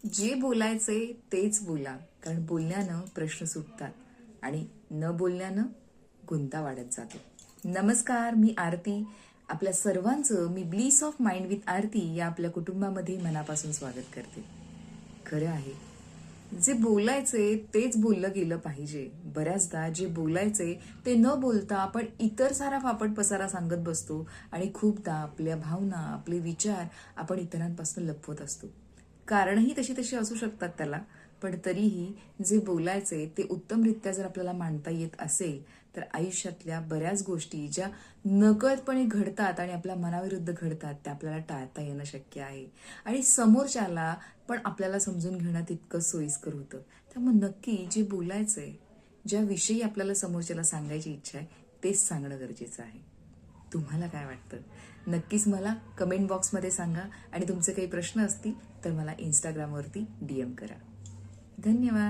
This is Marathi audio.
जे बोलायचे तेच बोला, कारण बोलण्यानं प्रश्न सुटतात आणि न बोलण्यानं गुंता वाढत जातो. नमस्कार, मी आरती. आपल्या सर्वांचं मी ब्लीस ऑफ माइंड विथ आरती या आपल्या कुटुंबामध्ये मनापासून स्वागत करते. खरं आहे, जे बोलायचे तेच बोललं गेलं पाहिजे. बऱ्याचदा जे बोलायचे ते न बोलता आपण इतर सारा फापट पसारा सांगत बसतो आणि खूपदा आपल्या भावना, आपले विचार आपण इतरांपासून लपवत असतो. कारणही तशी तशी असू शकतात त्याला, पण तरीही जे बोलायचे ते उत्तमरित्या जर आपल्याला मांडता येत असेल तर आयुष्यातल्या बऱ्याच गोष्टी ज्या नकळतपणे घडतात आणि आपल्या मनाविरुद्ध घडतात त्या आपल्याला टाळता येणं शक्य आहे. आणि समोरच्याला पण आपल्याला समजून घेणं तितकं सोयीस्कर होतं. त्यामुळे नक्की जे बोलायचंय, ज्या विषयी आपल्याला समोरच्याला सांगायची इच्छा आहे तेच सांगणं गरजेचं आहे. तुम्हाला काय वाटतं? नक्कीच मला कमेंट बॉक्समध्ये सांगा आणि तुमचे काही प्रश्न असतील तर मला इंस्टाग्रामवरती DM करा. धन्यवाद.